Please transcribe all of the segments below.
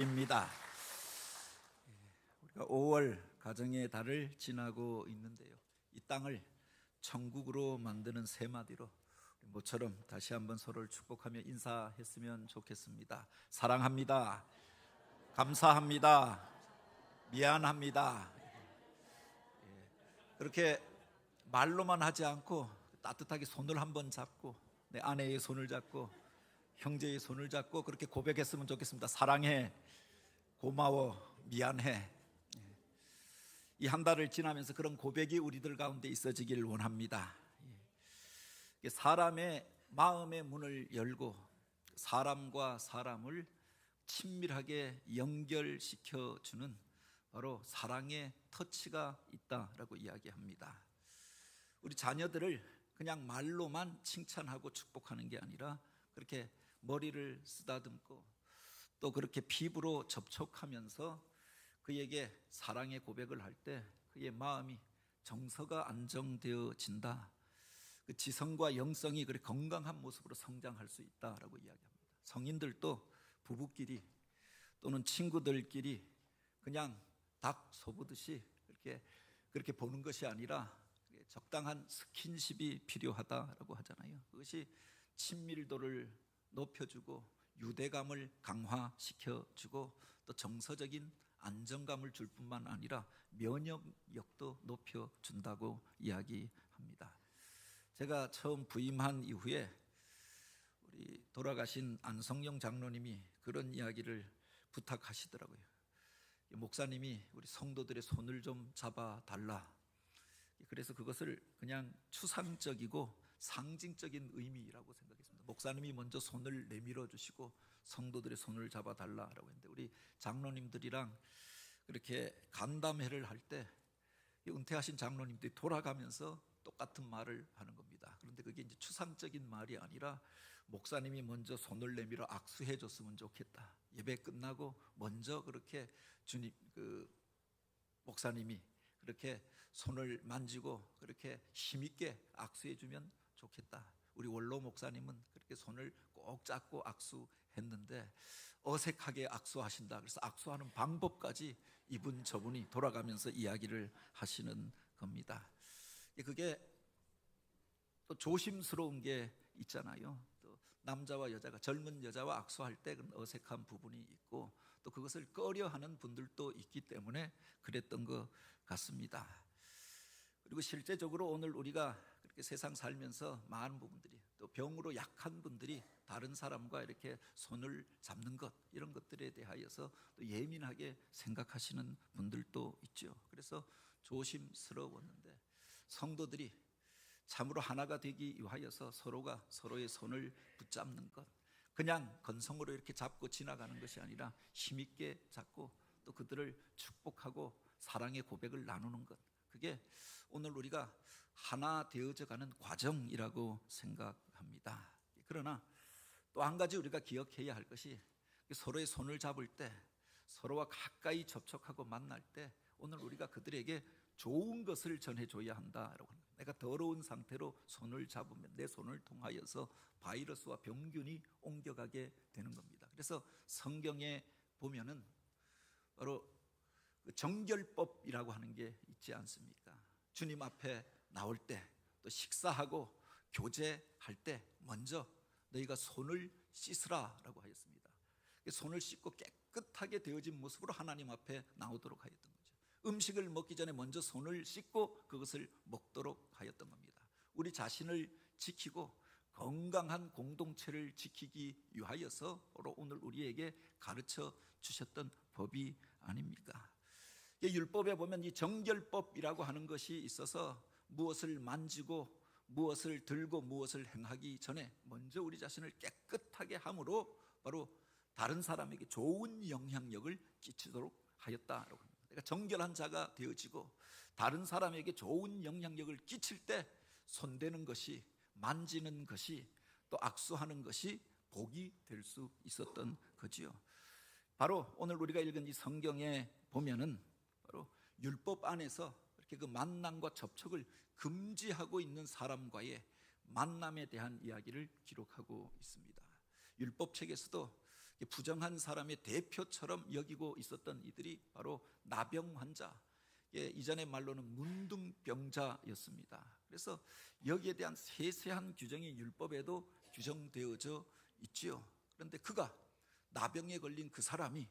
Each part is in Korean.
입니다. 우리가 5월 가정의 달을 지나고 있는데요. 이 땅을 천국으로 만드는 세 마디로 모처럼 다시 한번 서로를 축복하며 인사했으면 좋겠습니다. 사랑합니다. 감사합니다. 미안합니다. 그렇게 말로만 하지 않고 따뜻하게 손을 한번 잡고 내 아내의 손을 잡고 형제의 손을 잡고 그렇게 고백했으면 좋겠습니다. 사랑해, 고마워, 미안해. 이 한 달을 지나면서 그런 고백이 우리들 가운데 있어지기를 원합니다. 사람의 마음의 문을 열고 사람과 사람을 친밀하게 연결시켜주는 바로 사랑의 터치가 있다라고 이야기합니다. 우리 자녀들을 그냥 말로만 칭찬하고 축복하는 게 아니라 그렇게 머리를 쓰다듬고 또 그렇게 피부로 접촉하면서 그에게 사랑의 고백을 할 때 그의 마음이 정서가 안정되어진다. 그 지성과 영성이 그렇게 건강한 모습으로 성장할 수 있다라고 이야기합니다. 성인들도 부부끼리 또는 친구들끼리 그냥 닭 소보듯이 그렇게 보는 것이 아니라 적당한 스킨십이 필요하다라고 하잖아요. 그것이 친밀도를 높여주고 유대감을 강화시켜주고 또 정서적인 안정감을 줄 뿐만 아니라 면역력도 높여준다고 이야기합니다. 제가 처음 부임한 이후에 우리 돌아가신 안성영 장로님이 그런 이야기를 부탁하시더라고요. 목사님이 우리 성도들의 손을 좀 잡아달라. 그래서 그것을 그냥 추상적이고 상징적인 의미라고 생각했습니다. 목사님이 먼저 손을 내밀어 주시고 성도들의 손을 잡아달라라고 했는데 우리 장로님들이랑 그렇게 간담회를 할 때 은퇴하신 장로님들이 돌아가면서 똑같은 말을 하는 겁니다. 그런데 그게 이제 추상적인 말이 아니라 목사님이 먼저 손을 내밀어 악수해 줬으면 좋겠다. 예배 끝나고 먼저 그렇게 주님 목사님이 그렇게 손을 만지고 그렇게 힘있게 악수해 주면 좋겠다. 우리 원로 목사님은 그렇게 손을 꼭 잡고 악수했는데 어색하게 악수하신다. 그래서 악수하는 방법까지 이분 저분이 돌아가면서 이야기를 하시는 겁니다. 그게 또 조심스러운 게 있잖아요. 또 남자와 여자가 젊은 여자와 악수할 때 그런 어색한 부분이 있고 또 그것을 꺼려하는 분들도 있기 때문에 그랬던 것 같습니다. 그리고 실제적으로 오늘 우리가 그렇게 세상 살면서 많은 부분들이 또 병으로 약한 분들이 다른 사람과 이렇게 손을 잡는 것 이런 것들에 대하여서 또 예민하게 생각하시는 분들도 있죠. 그래서 조심스러웠는데 성도들이 참으로 하나가 되기 위하여서 서로가 서로의 손을 붙잡는 것 그냥 건성으로 이렇게 잡고 지나가는 것이 아니라 힘있게 잡고 또 그들을 축복하고 사랑의 고백을 나누는 것 그게 오늘 우리가 하나 되어져 가는 과정이라고 생각합니다. 그러나 또 한 가지 우리가 기억해야 할 것이 서로의 손을 잡을 때 서로와 가까이 접촉하고 만날 때 오늘 우리가 그들에게 좋은 것을 전해줘야 한다라고 합니다. 내가 더러운 상태로 손을 잡으면 내 손을 통하여서 바이러스와 병균이 옮겨가게 되는 겁니다. 그래서 성경에 보면은 바로 정결법이라고 하는 게 있지 않습니까? 주님 앞에 나올 때 또 식사하고 교제할 때 먼저 너희가 손을 씻으라라고 하였습니다. 손을 씻고 깨끗하게 되어진 모습으로 하나님 앞에 나오도록 하였던 거죠. 음식을 먹기 전에 먼저 손을 씻고 그것을 먹도록 하였던 겁니다. 우리 자신을 지키고 건강한 공동체를 지키기 위하여서 오늘 우리에게 가르쳐 주셨던 법이 아닙니까? 율법에 보면 이 정결법이라고 하는 것이 있어서 무엇을 만지고 무엇을 들고 무엇을 행하기 전에 먼저 우리 자신을 깨끗하게 함으로 바로 다른 사람에게 좋은 영향력을 끼치도록 하였다라고 합니다. 그러니까 정결한 자가 되어지고 다른 사람에게 좋은 영향력을 끼칠 때 손대는 것이 만지는 것이 또 악수하는 것이 복이 될 수 있었던 거지요. 바로 오늘 우리가 읽은 이 성경에 보면은 바로 율법 안에서 이렇게 그 만남과 접촉을 금지하고 있는 사람과의 만남에 대한 이야기를 기록하고 있습니다. 율법 책에서도 부정한 사람의 대표처럼 여기고 있었던 이들이 바로 나병 환자, 이전의 말로는 문둥병자였습니다. 그래서 여기에 대한 세세한 규정이 율법에도 규정되어져 있지요. 그런데 그가, 나병에 걸린 그 사람이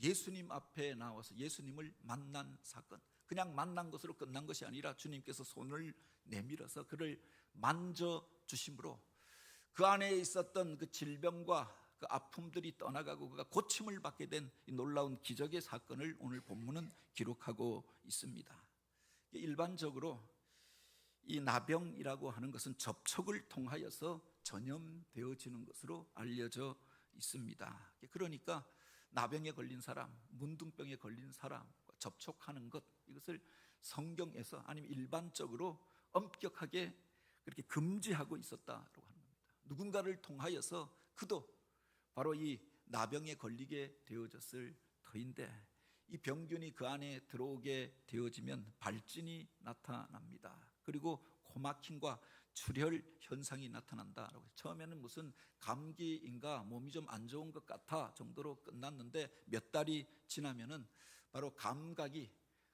예수님 앞에 나와서 예수님을 만난 사건, 그냥 만난 것으로 끝난 것이 아니라 주님께서 손을 내밀어서 그를 만져주심으로 그 안에 있었던 그 질병과 그 아픔들이 떠나가고 그가 고침을 받게 된 이 놀라운 기적의 사건을 오늘 본문은 기록하고 있습니다. 일반적으로 이 나병이라고 하는 것은 접촉을 통하여서 전염되어지는 것으로 알려져 있습니다. 그러니까 나병에 걸린 사람, 문둥병에 걸린 사람과 접촉하는 것, 이것을 성경에서 아니면 일반적으로 엄격하게 그렇게 금지하고 있었다라고 하는 겁니다. 누군가를 통하여서 그도 바로 이 나병에 걸리게 되어졌을 터인데, 이 병균이 그 안에 들어오게 되어지면 발진이 나타납니다. 그리고 코막힘과 출혈 현상이 나타난다라고. 처음에는 무슨 감기인가 몸이 좀 안 좋은 것 같아 정도로 끝났는데 몇 달이 지나면은 바로 감각이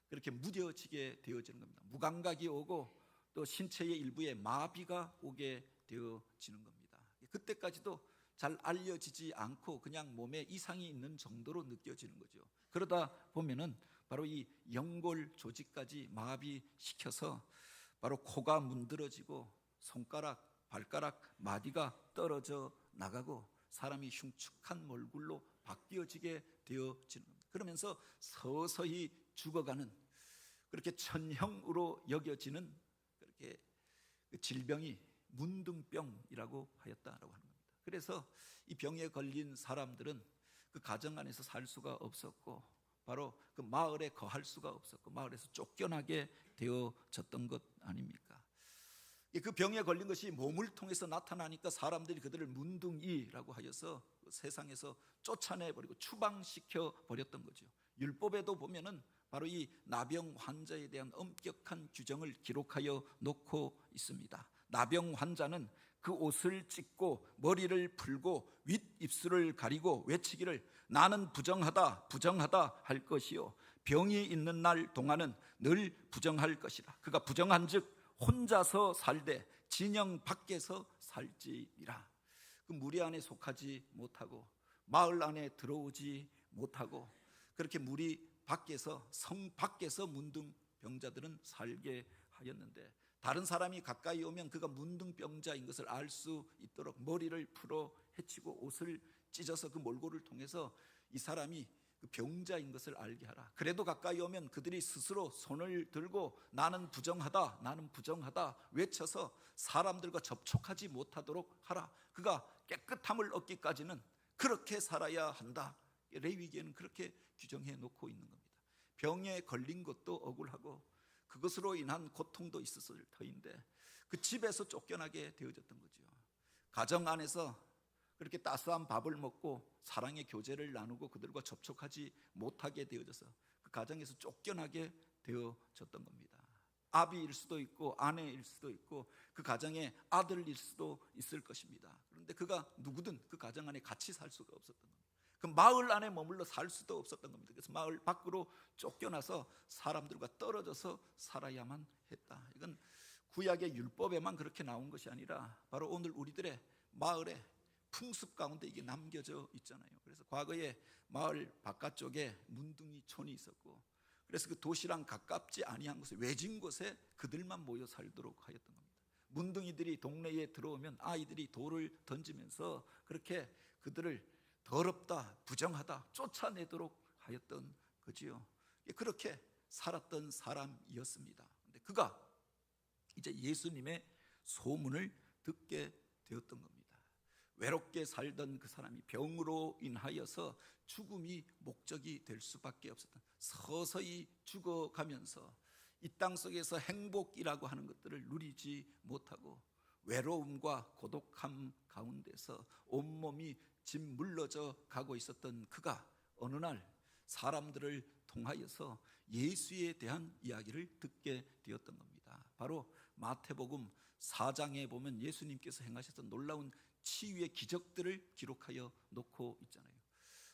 그렇게 무뎌지게 되어지는 겁니다. 무감각이 오고 또 신체의 일부에 마비가 오게 되어지는 겁니다. 그때까지도 잘 알려지지 않고 그냥 몸에 이상이 있는 정도로 느껴지는 거죠. 그러다 보면은 바로 이 연골 조직까지 마비시켜서 바로 코가 문드러지고 손가락, 발가락, 마디가 떨어져 나가고 사람이 흉측한 얼굴로 바뀌어지게 되어지는 겁니다. 그러면서 서서히 죽어가는, 그렇게 천형으로 여겨지는 그렇게 질병이 문둥병이라고 하였다라고 하는 겁니다. 그래서 이 병에 걸린 사람들은 그 가정 안에서 살 수가 없었고 바로 그 마을에 거할 수가 없었고 마을에서 쫓겨나게 되어졌던 것 아닙니까? 그 병에 걸린 것이 몸을 통해서 나타나니까 사람들이 그들을 문둥이라고 하여서 세상에서 쫓아내버리고 추방시켜 버렸던 거죠. 율법에도 보면은 바로 이 나병 환자에 대한 엄격한 규정을 기록하여 놓고 있습니다. 나병 환자는 그 옷을 찢고 머리를 풀고 윗입술을 가리고 외치기를 나는 부정하다 부정하다 할 것이요 병이 있는 날 동안은 늘 부정할 것이라. 그가 부정한즉 혼자서 살되 진영 밖에서 살지니라. 그 무리 안에 속하지 못하고 마을 안에 들어오지 못하고 그렇게 무리 밖에서, 성 밖에서 문둥병자들은 살게 하였는데, 다른 사람이 가까이 오면 그가 문둥병자인 것을 알 수 있도록 머리를 풀어 헤치고 옷을 찢어서 그 몰골을 통해서 이 사람이 그 병자인 것을 알게 하라. 그래도 가까이 오면 그들이 스스로 손을 들고 나는 부정하다 나는 부정하다 외쳐서 사람들과 접촉하지 못하도록 하라. 그가 깨끗함을 얻기까지는 그렇게 살아야 한다. 레위기에는 그렇게 규정해 놓고 있는 겁니다. 병에 걸린 것도 억울하고 그것으로 인한 고통도 있었을 터인데 그 집에서 쫓겨나게 되어졌던 거죠. 가정 안에서 그렇게 따스한 밥을 먹고 사랑의 교제를 나누고 그들과 접촉하지 못하게 되어져서 그 가정에서 쫓겨나게 되어졌던 겁니다. 아비일 수도 있고 아내일 수도 있고 그 가정의 아들일 수도 있을 것입니다. 그런데 그가 누구든 그 가정 안에 같이 살 수가 없었던 겁니다. 그 마을 안에 머물러 살 수도 없었던 겁니다. 그래서 마을 밖으로 쫓겨나서 사람들과 떨어져서 살아야만 했다. 이건 구약의 율법에만 그렇게 나온 것이 아니라 바로 오늘 우리들의 마을의 풍습 가운데 이게 남겨져 있잖아요. 그래서 과거에 마을 바깥쪽에 문둥이촌이 있었고 그래서 그 도시랑 가깝지 아니한 곳에 외진 곳에 그들만 모여 살도록 하였던 겁니다. 문둥이들이 동네에 들어오면 아이들이 돌을 던지면서 그렇게 그들을 더럽다 부정하다 쫓아내도록 하였던 거지요. 그렇게 살았던 사람이었습니다. 근데 그가 이제 예수님의 소문을 듣게 되었던 겁니다. 외롭게 살던 그 사람이 병으로 인하여서 죽음이 목적이 될 수밖에 없었던, 서서히 죽어가면서 이 땅 속에서 행복이라고 하는 것들을 누리지 못하고 외로움과 고독함 가운데서 온몸이 짓물러져 가고 있었던 그가 어느 날 사람들을 통하여서 예수에 대한 이야기를 듣게 되었던 겁니다. 바로 마태복음 4장에 보면 예수님께서 행하셨던 놀라운 치유의 기적들을 기록하여 놓고 있잖아요.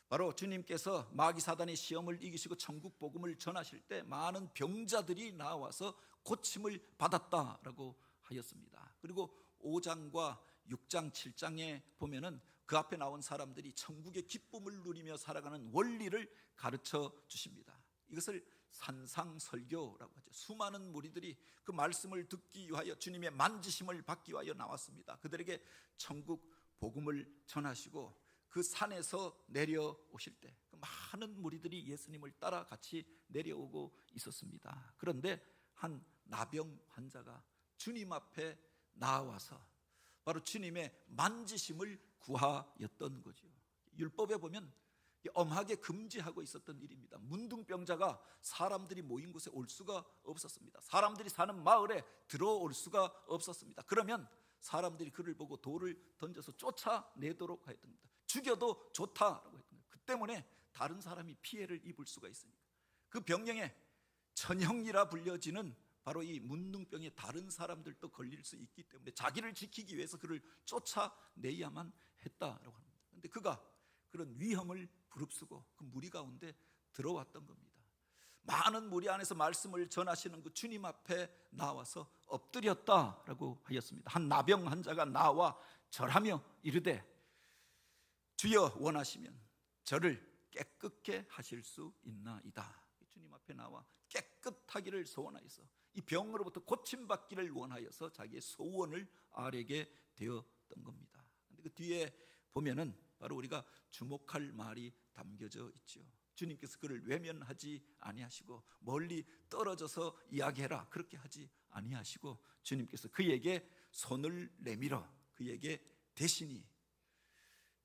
바로 주님께서 마귀 사단의 시험을 이기시고 천국 복음을 전하실 때 많은 병자들이 나와서 고침을 받았다라고 하였습니다. 그리고 5장과 6장, 7장에 보면은 그 앞에 나온 사람들이 천국의 기쁨을 누리며 살아가는 원리를 가르쳐 주십니다. 이것을 산상설교라고 하죠. 수많은 무리들이 그 말씀을 듣기 위하여 주님의 만지심을 받기 위하여 나왔습니다. 그들에게 천국 복음을 전하시고 그 산에서 내려오실 때 그 많은 무리들이 예수님을 따라 같이 내려오고 있었습니다. 그런데 한 나병 환자가 주님 앞에 나와서 바로 주님의 만지심을 구하였던 거죠. 율법에 보면 엄하게 금지하고 있었던 일입니다. 문둥병자가 사람들이 모인 곳에 올 수가 없었습니다. 사람들이 사는 마을에 들어올 수가 없었습니다. 그러면 사람들이 그를 보고 돌을 던져서 쫓아내도록 하였던 겁니다. 죽여도 좋다라고 했던 거예요. 그 때문에 다른 사람이 피해를 입을 수가 있으니까. 그 병령에 천형이라 불려지는 바로 이 문둥병에 다른 사람들도 걸릴 수 있기 때문에 자기를 지키기 위해서 그를 쫓아내야만 했다라고 합니다. 그런데 그가 그런 위험을 부릅쓰고 그 무리 가운데 들어왔던 겁니다. 많은 무리 안에서 말씀을 전하시는 그 주님 앞에 나와서 엎드렸다라고 하였습니다. 한 나병 환자가 나와 절하며 이르되 주여 원하시면 저를 깨끗게 하실 수 있나이다. 주님 앞에 나와 깨끗하기를 소원하여서 이 병으로부터 고침받기를 원하여서 자기의 소원을 아뢰게 되었던 겁니다. 그런데 그 뒤에 보면은 바로 우리가 주목할 말이 담겨져 있죠. 주님께서 그를 외면하지 아니하시고 멀리 떨어져서 이야기해라 그렇게 하지 아니하시고 주님께서 그에게 손을 내밀어 그에게 대신이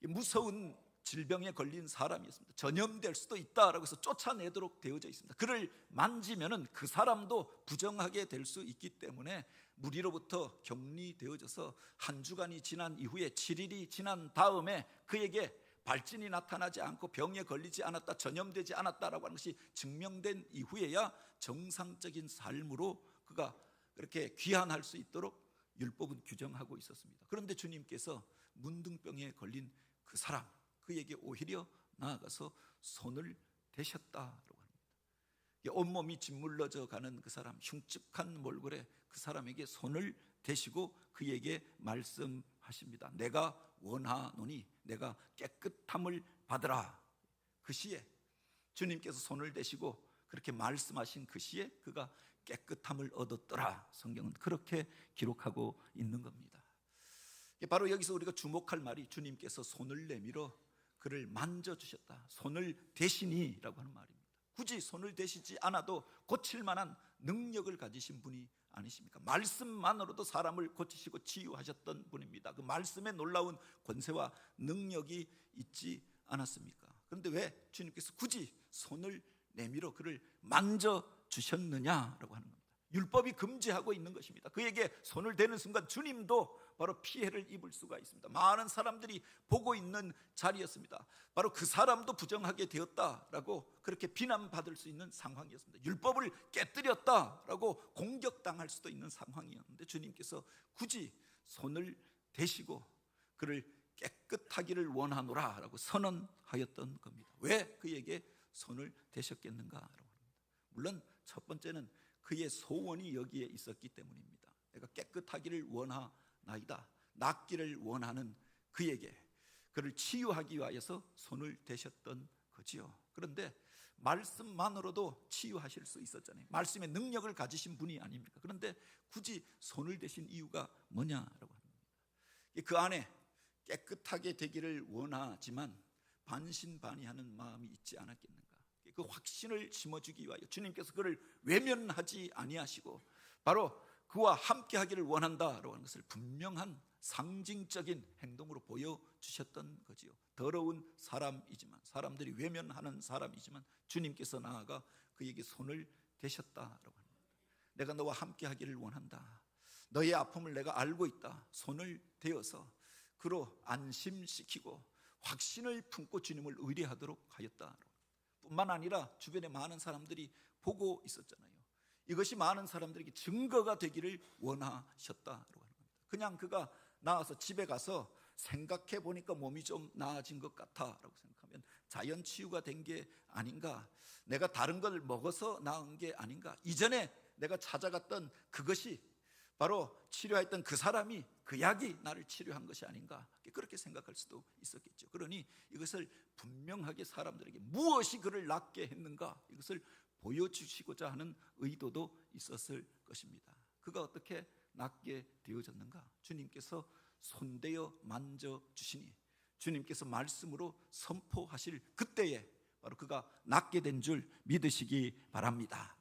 무서운 질병에 걸린 사람이었습니다. 전염될 수도 있다라고 해서 쫓아내도록 되어져 있습니다. 그를 만지면은 그 사람도 부정하게 될 수 있기 때문에 무리로부터 격리되어져서 한 주간이 지난 이후에 7일이 지난 다음에 그에게 발진이 나타나지 않고 병에 걸리지 않았다, 전염되지 않았다라고 하는 것이 증명된 이후에야 정상적인 삶으로 그가 그렇게 귀환할 수 있도록 율법은 규정하고 있었습니다. 그런데 주님께서 문둥병에 걸린 그 사람, 그에게 오히려 나아가서 손을 대셨다라고 합니다. 온몸이 짓물러져 가는 그 사람, 흉측한 몰골에 그 사람에게 손을 대시고 그에게 말씀하십니다. 내가 원하노니 내가 깨끗함을 받으라. 그 시에 주님께서 손을 대시고 그렇게 말씀하신 그 시에 그가 깨끗함을 얻었더라. 성경은 그렇게 기록하고 있는 겁니다. 바로 여기서 우리가 주목할 말이 주님께서 손을 내밀어 그를 만져주셨다. 손을 대시니라고 하는 말입니다. 굳이 손을 대시지 않아도 고칠 만한 능력을 가지신 분이 아니십니까? 말씀만으로도 사람을 고치시고 치유하셨던 분입니다. 그 말씀에 놀라운 권세와 능력이 있지 않았습니까? 그런데 왜 주님께서 굳이 손을 내밀어 그를 만져주셨느냐라고 하는 겁니다. 율법이 금지하고 있는 것입니다. 그에게 손을 대는 순간 주님도 바로 피해를 입을 수가 있습니다. 많은 사람들이 보고 있는 자리였습니다. 바로 그 사람도 부정하게 되었다라고 그렇게 비난받을 수 있는 상황이었습니다. 율법을 깨뜨렸다라고 공격당할 수도 있는 상황이었는데 주님께서 굳이 손을 대시고 그를 깨끗하기를 원하노라라고 선언하였던 겁니다. 왜 그에게 손을 대셨겠는가라고 합니다. 물론 첫 번째는 그의 소원이 여기에 있었기 때문입니다. 내가 깨끗하기를 원하나이다. 낫기를 원하는 그에게 그를 치유하기 위하여서 손을 대셨던 거지요. 그런데 말씀만으로도 치유하실 수 있었잖아요. 말씀의 능력을 가지신 분이 아닙니까? 그런데 굳이 손을 대신 이유가 뭐냐라고 합니다. 그 안에 깨끗하게 되기를 원하지만 반신반의하는 마음이 있지 않았겠는가? 그 확신을 심어주기 위하여 주님께서 그를 외면하지 아니하시고 바로 그와 함께하기를 원한다라고 하는 것을 분명한 상징적인 행동으로 보여주셨던 거지요. 더러운 사람이지만, 사람들이 외면하는 사람이지만 주님께서 나아가 그에게 손을 대셨다라고 합니다. 내가 너와 함께하기를 원한다. 너의 아픔을 내가 알고 있다. 손을 대어서 그로 안심시키고 확신을 품고 주님을 의뢰하도록 하였다. 뿐만 아니라 주변에 많은 사람들이 보고 있었잖아요. 이것이 많은 사람들에게 증거가 되기를 원하셨다라고 하는 겁니다. 그냥 그가 나와서 집에 가서 생각해 보니까 몸이 좀 나아진 것 같아라고 생각하면 자연 치유가 된 게 아닌가, 내가 다른 걸 먹어서 나은 게 아닌가, 이전에 내가 찾아갔던 그것이 바로 치료했던 그 사람이, 그 약이 나를 치료한 것이 아닌가, 그렇게 생각할 수도 있었겠죠. 그러니 이것을 분명하게 사람들에게 무엇이 그를 낫게 했는가, 이것을 보여주시고자 하는 의도도 있었을 것입니다. 그가 어떻게 낫게 되어졌는가? 주님께서 손대어 만져주시니, 주님께서 말씀으로 선포하실 그때에 바로 그가 낫게 된 줄 믿으시기 바랍니다.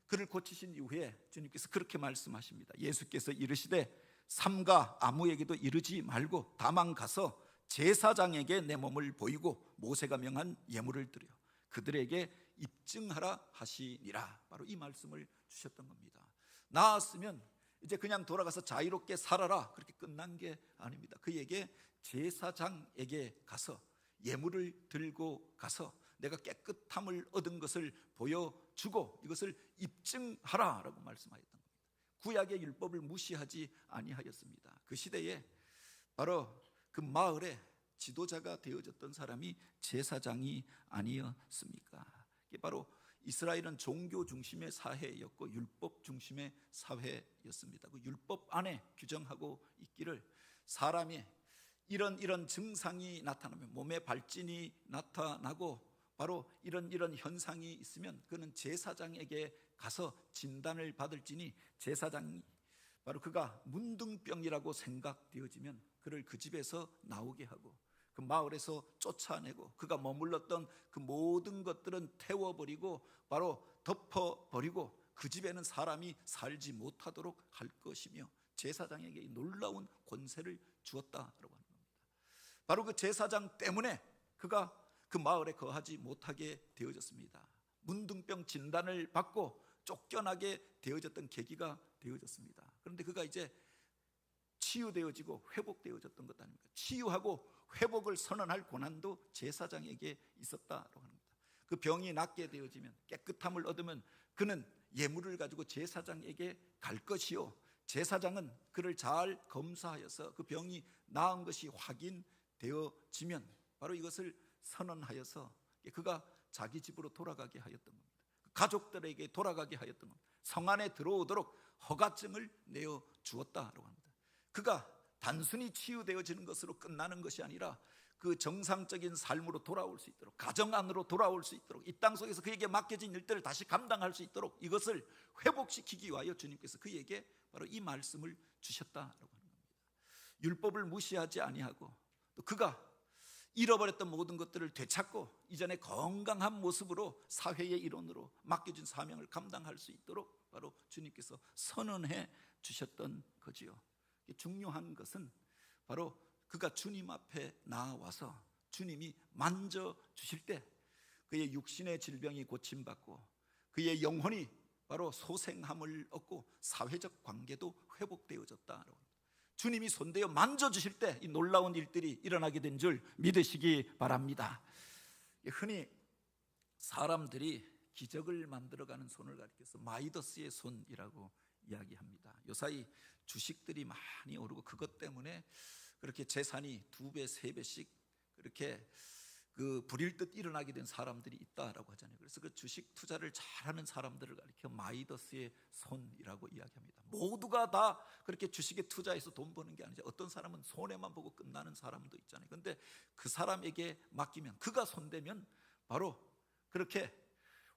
그를 고치신 이후에 주님께서 그렇게 말씀하십니다. 예수께서 이르시되 삼가 아무에게도 이르지 말고 다만 가서 제사장에게 내 몸을 보이고 모세가 명한 예물을 드려 그들에게 입증하라 하시니라. 바로 이 말씀을 주셨던 겁니다. 나았으면 이제 그냥 돌아가서 자유롭게 살아라, 그렇게 끝난 게 아닙니다. 그에게 제사장에게 가서 예물을 들고 가서 내가 깨끗함을 얻은 것을 보여주고 이것을 입증하라라고 말씀하였던 겁니다. 구약의 율법을 무시하지 아니하였습니다. 그 시대에 바로 그 마을에 지도자가 되어졌던 사람이 제사장이 아니었습니까? 이게 바로 이스라엘은 종교 중심의 사회였고 율법 중심의 사회였습니다. 그 율법 안에 규정하고 있기를 사람이 이런 증상이 나타나면, 몸에 발진이 나타나고 바로 이런 현상이 있으면 그는 제사장에게 가서 진단을 받을지니 제사장이 바로 그가 문둥병이라고 생각되어지면 그를 그 집에서 나오게 하고 그 마을에서 쫓아내고 그가 머물렀던 그 모든 것들은 태워버리고 바로 덮어버리고 그 집에는 사람이 살지 못하도록 할 것이며 제사장에게 이 놀라운 권세를 주었다라고 하는 겁니다. 바로 그 제사장 때문에 그가 그 마을에 거하지 못하게 되어졌습니다. 문둥병 진단을 받고 쫓겨나게 되어졌던 계기가 되어졌습니다. 그런데 그가 이제 치유되어지고 회복되어졌던 것 아닙니까? 치유하고 회복을 선언할 고난도 제사장에게 있었다라고 합니다. 그 병이 낫게 되어지면, 깨끗함을 얻으면 그는 예물을 가지고 제사장에게 갈 것이요, 제사장은 그를 잘 검사하여서 그 병이 나은 것이 확인되어지면 바로 이것을 선언하여서 그가 자기 집으로 돌아가게 하였던 겁니다. 가족들에게 돌아가게 하였던 겁니다. 성 안에 들어오도록 허가증을 내어 주었다라고 합니다. 그가 단순히 치유되어지는 것으로 끝나는 것이 아니라 그 정상적인 삶으로 돌아올 수 있도록, 가정 안으로 돌아올 수 있도록, 이 땅 속에서 그에게 맡겨진 일들을 다시 감당할 수 있도록 이것을 회복시키기 위하여 주님께서 그에게 바로 이 말씀을 주셨다라고 하는 겁니다. 율법을 무시하지 아니하고 또 그가 잃어버렸던 모든 것들을 되찾고 이전에 건강한 모습으로 사회의 일원으로 맡겨진 사명을 감당할 수 있도록 바로 주님께서 선언해 주셨던 거지요. 중요한 것은 바로 그가 주님 앞에 나와서 주님이 만져주실 때 그의 육신의 질병이 고침받고 그의 영혼이 바로 소생함을 얻고 사회적 관계도 회복되어졌다라고. 주님이 손대어 만져주실 때 이 놀라운 일들이 일어나게 된 줄 믿으시기 바랍니다. 흔히 사람들이 기적을 만들어가는 손을 가리켜서 마이더스의 손이라고 이야기합니다. 요사이 주식들이 많이 오르고 그것 때문에 그렇게 재산이 2배, 3배씩 그렇게 그 불일 듯 일어나게 된 사람들이 있다라고 하잖아요. 그래서 그 주식 투자를 잘하는 사람들을 가리켜 마이더스의 손이라고 이야기합니다. 모두가 다 그렇게 주식에 투자해서 돈 버는 게 아니죠. 어떤 사람은 손해만 보고 끝나는 사람도 있잖아요. 그런데 그 사람에게 맡기면, 그가 손대면 바로 그렇게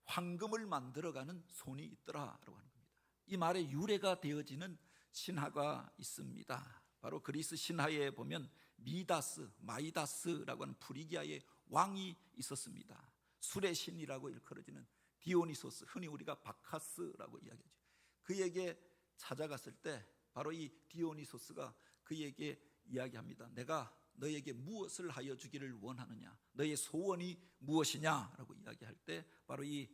황금을 만들어가는 손이 있더라라고 하는 겁니다. 이 말의 유래가 되어지는 신화가 있습니다. 바로 그리스 신화에 보면 미다스, 마이다스라고 하는 프리기아의 왕이 있었습니다. 술의 신이라고 일컬어지는 디오니소스, 흔히 우리가 바카스라고 이야기하죠. 그에게 찾아갔을 때 바로 이 디오니소스가 그에게 이야기합니다. 내가 너에게 무엇을 하여 주기를 원하느냐, 너의 소원이 무엇이냐라고 이야기할 때 바로 이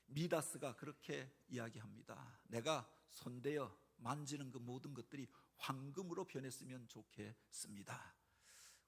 미다스가 그렇게 이야기합니다. 내가 손대어 만지는 그 모든 것들이 황금으로 변했으면 좋겠습니다.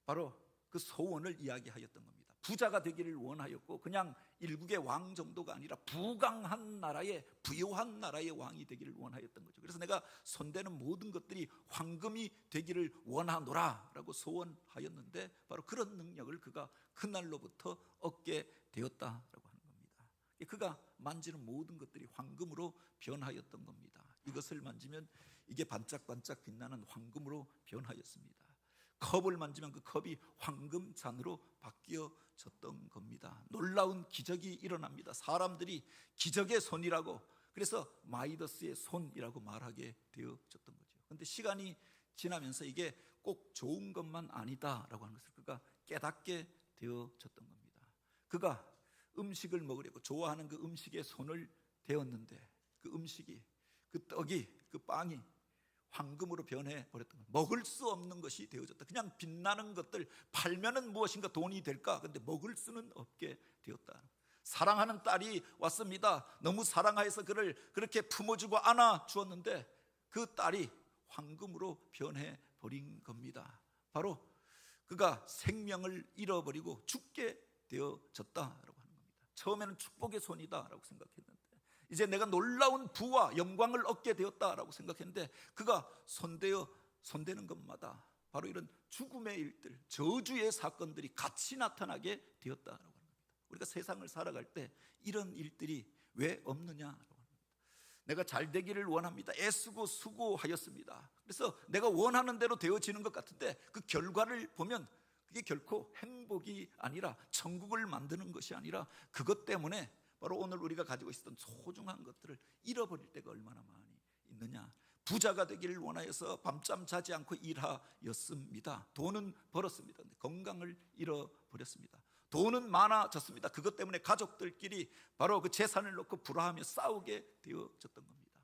바로 그 소원을 이야기하였던 겁니다. 부자가 되기를 원하였고, 그냥 일국의 왕 정도가 아니라 부강한 나라의, 부유한 나라의 왕이 되기를 원하였던 거죠. 그래서 내가 손대는 모든 것들이 황금이 되기를 원하노라 라고 소원하였는데, 바로 그런 능력을 그가 그날로부터 얻게 되었다라고 하는 겁니다. 그가 만지는 모든 것들이 황금으로 변하였던 겁니다. 이것을 만지면 이게 반짝반짝 빛나는 황금으로 변하였습니다. 컵을 만지면 그 컵이 황금 잔으로 바뀌어졌던 겁니다. 놀라운 기적이 일어납니다. 사람들이 기적의 손이라고, 그래서 마이더스의 손이라고 말하게 되어졌던 거죠. 그런데 시간이 지나면서 이게 꼭 좋은 것만 아니다라고 하는 것을 그가 깨닫게 되어졌던 겁니다. 그가 음식을 먹으려고 좋아하는 그 음식에 손을 대었는데, 그 음식이, 그 떡이, 그 빵이 황금으로 변해버렸던 것, 먹을 수 없는 것이 되어졌다. 그냥 빛나는 것들, 팔면은 무엇인가 돈이 될까? 근데 먹을 수는 없게 되었다. 사랑하는 딸이 왔습니다. 너무 사랑해서 그를 그렇게 품어주고 안아주었는데 그 딸이 황금으로 변해버린 겁니다. 바로 그가 생명을 잃어버리고 죽게 되어졌다라고 하는 겁니다. 처음에는 축복의 손이다라고 생각했는데, 이제 내가 놀라운 부와 영광을 얻게 되었다라고 생각했는데, 그가 손대는 것마다 바로 이런 죽음의 일들, 저주의 사건들이 같이 나타나게 되었다라고 합니다. 우리가 세상을 살아갈 때 이런 일들이 왜 없느냐라고 합니다. 내가 잘 되기를 원합니다. 애쓰고 수고하였습니다. 그래서 내가 원하는 대로 되어지는 것 같은데 그 결과를 보면 그게 결코 행복이 아니라, 천국을 만드는 것이 아니라, 그것 때문에 바로 오늘 우리가 가지고 있었던 소중한 것들을 잃어버릴 때가 얼마나 많이 있느냐. 부자가 되기를 원하여서 밤잠 자지 않고 일하였습니다. 돈은 벌었습니다. 근데 건강을 잃어버렸습니다. 돈은 많아졌습니다. 그것 때문에 가족들끼리 바로 그 재산을 놓고 불화하며 싸우게 되어졌던 겁니다.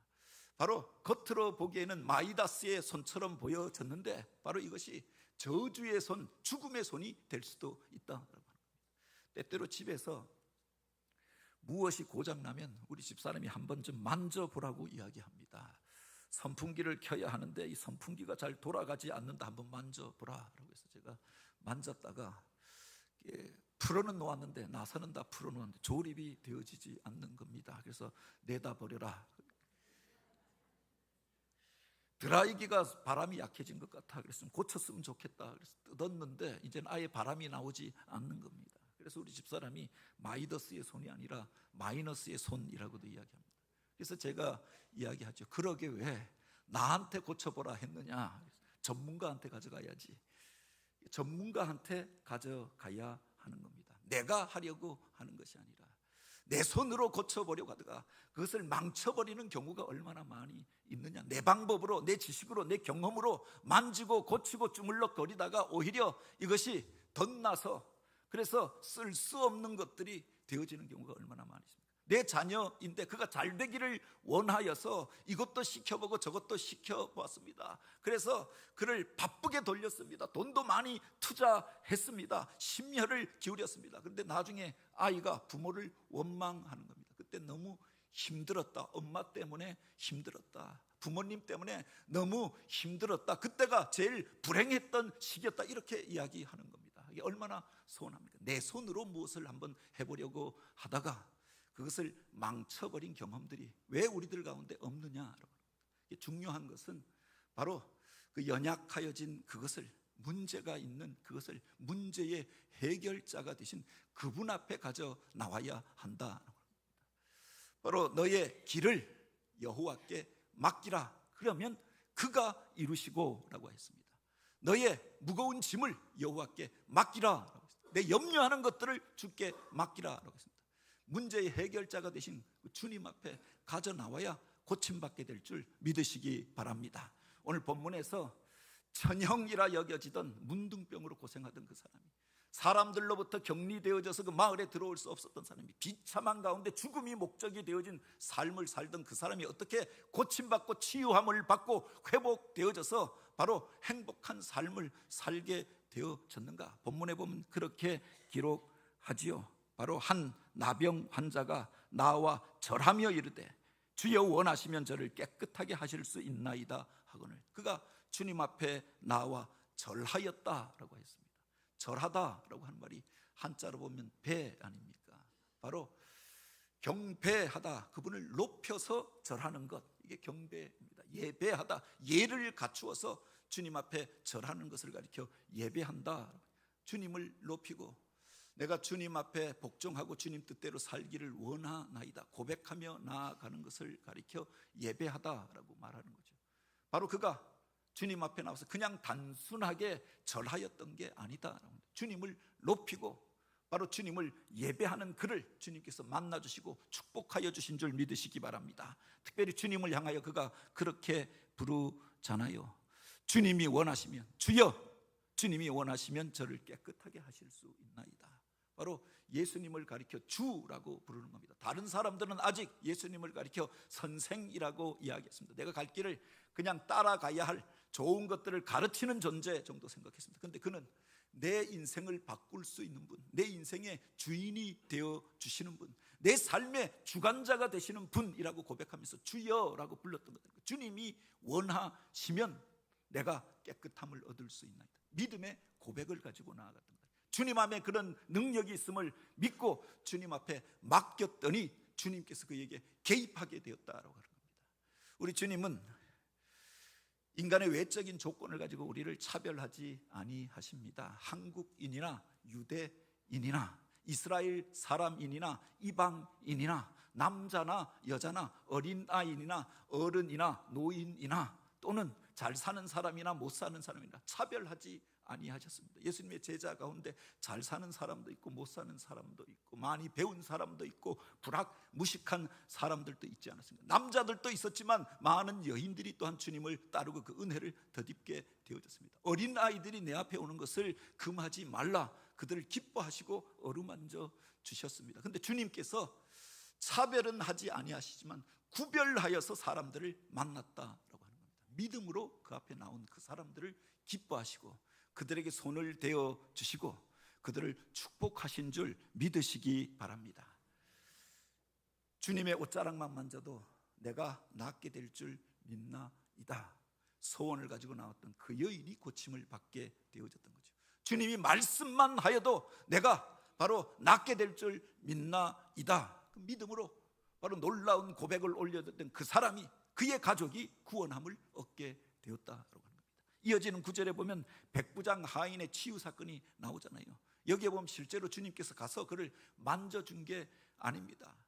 바로 겉으로 보기에는 마이다스의 손처럼 보여졌는데, 바로 이것이 저주의 손, 죽음의 손이 될 수도 있다라고 합니다. 때때로 집에서 무엇이 고장나면 우리 집사람이 한번 좀 만져보라고 이야기합니다. 선풍기를 켜야 하는데 이 선풍기가 잘 돌아가지 않는다, 한번 만져보라라고 해서 제가 만졌다가 풀어는 놓았는데, 나사는 다 풀어놓았는데 조립이 되어지지 않는 겁니다. 그래서 내다 버려라. 드라이기가 바람이 약해진 것 같아. 그래서 고쳤으면 좋겠다. 그래서 뜯었는데 이제는 아예 바람이 나오지 않는 겁니다. 그래서 우리 집사람이 마이더스의 손이 아니라 마이너스의 손이라고도 이야기합니다. 그래서 제가 이야기하죠. 그러게 왜 나한테 고쳐보라 했느냐. 전문가한테 가져가야지. 전문가한테 가져가야 하는 겁니다. 내가 하려고 하는 것이 아니라 내 손으로 고쳐보려고 하다가 그것을 망쳐버리는 경우가 얼마나 많이 있느냐. 내 방법으로, 내 지식으로, 내 경험으로 만지고 고치고 주물럭거리다가 오히려 이것이 덧나서, 그래서 쓸 수 없는 것들이 되어지는 경우가 얼마나 많이 있습니까? 내 자녀인데 그가 잘 되기를 원하여서 이것도 시켜보고 저것도 시켜보았습니다. 그래서 그를 바쁘게 돌렸습니다. 돈도 많이 투자했습니다. 심혈을 기울였습니다. 그런데 나중에 아이가 부모를 원망하는 겁니다. 그때 너무 힘들었다. 엄마 때문에 힘들었다. 부모님 때문에 너무 힘들었다. 그때가 제일 불행했던 시기였다. 이렇게 이야기하는 겁니다. 이게 얼마나 서운합니까? 내 손으로 무엇을 한번 해보려고 하다가 그것을 망쳐버린 경험들이 왜 우리들 가운데 없느냐라고. 중요한 것은 바로 그 연약하여진 그것을, 문제가 있는 그것을 문제의 해결자가 되신 그분 앞에 가져 나와야 한다. 바로 너의 길을 여호와께 맡기라. 그러면 그가 이루시고 라고 했습니다. 너의 무거운 짐을 여호와께 맡기라 라고 했습니다. 내 염려하는 것들을 주께 맡기라 라고 했습니다. 문제의 해결자가 되신 주님 앞에 가져 나와야 고침받게 될 줄 믿으시기 바랍니다. 오늘 본문에서 천형이라 여겨지던 문둥병으로 고생하던 그 사람이, 사람들로부터 격리되어져서 그 마을에 들어올 수 없었던 사람이, 비참한 가운데 죽음이 목적이 되어진 삶을 살던 그 사람이 어떻게 고침받고 치유함을 받고 회복되어져서 바로 행복한 삶을 살게 되어졌는가? 본문에 보면 그렇게 기록하지요. 바로 한 나병 환자가 나와 절하며 이르되 주여 원하시면 저를 깨끗하게 하실 수 있나이다 하거늘. 그가 주님 앞에 나와 절하였다라고 했습니다. 절하다라고 하는 말이 한자로 보면 배 아닙니까? 바로 경배하다, 그분을 높여서 절하는 것, 이게 경배입니다. 예배하다, 예를 갖추어서 주님 앞에 절하는 것을 가리켜 예배한다. 주님을 높이고 내가 주님 앞에 복종하고 주님 뜻대로 살기를 원하나이다 고백하며 나아가는 것을 가리켜 예배하다라고 말하는 거죠. 바로 그가 주님 앞에 나와서 그냥 단순하게 절하였던 게 아니다. 주님을 높이고 바로 주님을 예배하는 그를 주님께서 만나주시고 축복하여 주신 줄 믿으시기 바랍니다. 특별히 주님을 향하여 그가 그렇게 부르잖아요. 주님이 원하시면, 주여, 주님이 원하시면 저를 깨끗하게 하실 수 있나이다. 바로 예수님을 가리켜 주라고 부르는 겁니다. 다른 사람들은 아직 예수님을 가리켜 선생이라고 이야기했습니다. 내가 갈 길을 그냥 따라가야 할 좋은 것들을 가르치는 존재 정도 생각했습니다. 그런데 그는 내 인생을 바꿀 수 있는 분, 내 인생의 주인이 되어 주시는 분, 내 삶의 주관자가 되시는 분이라고 고백하면서 주여라고 불렀던 것들, 주님이 원하시면 내가 깨끗함을 얻을 수 있나이다. 믿음의 고백을 가지고 나아갔던 거예요. 주님 앞에 그런 능력이 있음을 믿고 주님 앞에 맡겼더니 주님께서 그에게 개입하게 되었다라고 하는 겁니다. 우리 주님은 인간의 외적인 조건을 가지고 우리를 차별하지 아니하십니다. 한국인이나 유대인이나 이스라엘 사람인이나 이방인이나 남자나 여자나 어린아이나 어른이나 노인이나 또는 잘 사는 사람이나 못 사는 사람이나 차별하지 아니하셨습니다. 예수님의 제자 가운데 잘 사는 사람도 있고 못 사는 사람도 있고 많이 배운 사람도 있고 불학무식한 사람들도 있지 않았습니까? 남자들도 있었지만 많은 여인들이 또한 주님을 따르고 그 은혜를 덧입게 되어졌습니다. 어린아이들이 내 앞에 오는 것을 금하지 말라, 그들을 기뻐하시고 어루만져 주셨습니다. 그런데 주님께서 차별은 하지 아니하시지만 구별하여서 사람들을 만났다라고 하는 겁니다. 믿음으로 그 앞에 나온 그 사람들을 기뻐하시고 그들에게 손을 대어 주시고 그들을 축복하신 줄 믿으시기 바랍니다. 주님의 옷자락만 만져도 내가 낫게 될 줄 믿나이다. 소원을 가지고 나왔던 그 여인이 고침을 받게 되어졌던 거죠. 주님이 말씀만 하여도 내가 바로 낫게 될 줄 믿나이다. 그 믿음으로 바로 놀라운 고백을 올려줬던 그 사람이, 그의 가족이 구원함을 얻게 되었다라고 합니다. 이어지는 구절에 보면 백부장 하인의 치유 사건이 나오잖아요. 여기에 보면 실제로 주님께서 가서 그를 만져준 게 아닙니다.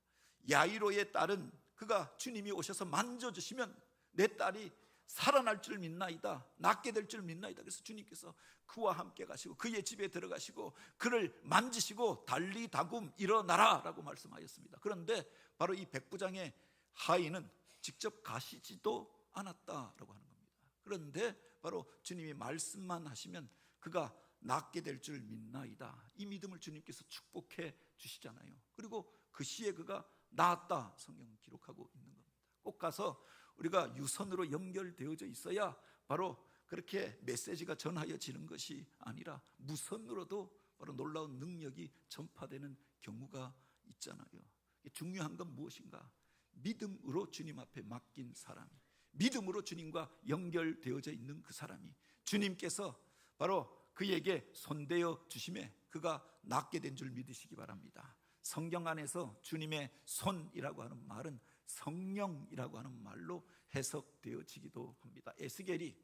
야이로의 딸은 그가 주님이 오셔서 만져주시면 내 딸이 살아날 줄 믿나이다, 낫게 될 줄 믿나이다. 그래서 주님께서 그와 함께 가시고 그의 집에 들어가시고 그를 만지시고 달리다굼 일어나라 라고 말씀하셨습니다. 그런데 바로 이 백부장의 하인은 직접 가시지도 않았다라고 하는 겁니다. 그런데 바로 주님이 말씀만 하시면 그가 낫게 될 줄 믿나이다, 이 믿음을 주님께서 축복해 주시잖아요. 그리고 그 시에 그가 나았다 성경은 기록하고 있는 겁니다. 꼭 가서 우리가 유선으로 연결되어져 있어야 바로 그렇게 메시지가 전하여지는 것이 아니라 무선으로도 바로 놀라운 능력이 전파되는 경우가 있잖아요. 중요한 건 무엇인가? 믿음으로 주님 앞에 맡긴 사람이, 믿음으로 주님과 연결되어져 있는 그 사람이 주님께서 바로 그에게 손대어 주심에 그가 낫게 된 줄 믿으시기 바랍니다. 성경 안에서 주님의 손이라고 하는 말은 성령이라고 하는 말로 해석되어지기도 합니다. 에스겔이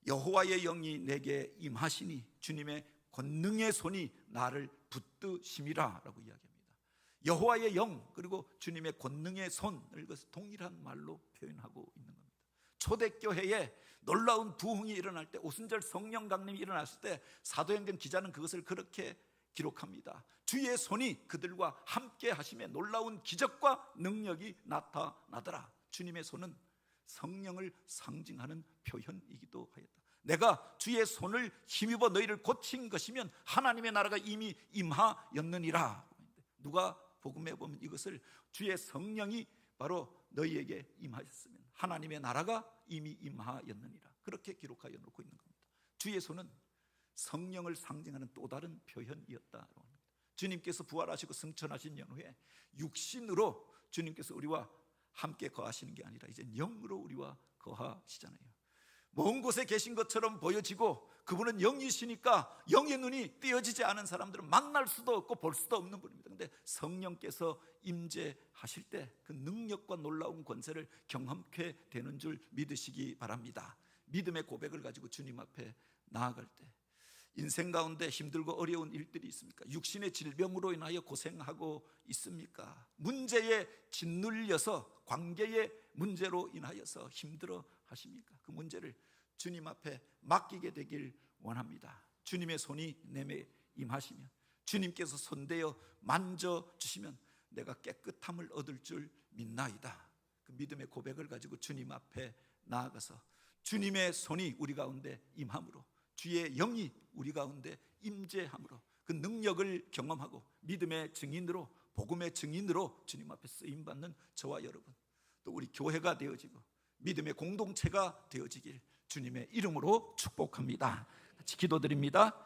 여호와의 영이 내게 임하시니 주님의 권능의 손이 나를 붙드심이라 라고 이야기합니다. 여호와의 영 그리고 주님의 권능의 손을 동일한 말로 표현하고 있는 겁니다. 초대교회에 놀라운 부흥이 일어날 때, 오순절 성령 강림이 일어났을 때 사도행전 기자는 그것을 그렇게 기록합니다. 주의 손이 그들과 함께 하심에 놀라운 기적과 능력이 나타나더라. 주님의 손은 성령을 상징하는 표현이기도 하였다. 내가 주의 손을 힘입어 너희를 고친 것이면 하나님의 나라가 이미 임하였느니라. 누가 복음에 보면 이것을 주의 성령이 바로 너희에게 임하였으면 하나님의 나라가 이미 임하였느니라, 그렇게 기록하여 놓고 있는 겁니다. 주의 손은 성령을 상징하는 또 다른 표현이었다고 합니다. 주님께서 부활하시고 승천하신 연후에 육신으로 주님께서 우리와 함께 거하시는 게 아니라 이제 영으로 우리와 거하시잖아요. 먼 곳에 계신 것처럼 보여지고 그분은 영이시니까 영의 눈이 띄어지지 않은 사람들은 만날 수도 없고 볼 수도 없는 분입니다. 그런데 성령께서 임재하실 때 그 능력과 놀라운 권세를 경험케 되는 줄 믿으시기 바랍니다. 믿음의 고백을 가지고 주님 앞에 나아갈 때, 인생 가운데 힘들고 어려운 일들이 있습니까? 육신의 질병으로 인하여 고생하고 있습니까? 문제에 짓눌려서 관계의 문제로 인하여서 힘들어 하십니까? 그 문제를 주님 앞에 맡기게 되길 원합니다. 주님의 손이 내게 임하시면, 주님께서 손대어 만져주시면 내가 깨끗함을 얻을 줄 믿나이다. 그 믿음의 고백을 가지고 주님 앞에 나아가서 주님의 손이 우리 가운데 임함으로, 주의 영이 우리 가운데 임재함으로 그 능력을 경험하고 믿음의 증인으로, 복음의 증인으로 주님 앞에 쓰임받는 저와 여러분, 또 우리 교회가 되어지고 믿음의 공동체가 되어지길 주님의 이름으로 축복합니다. 같이 기도드립니다.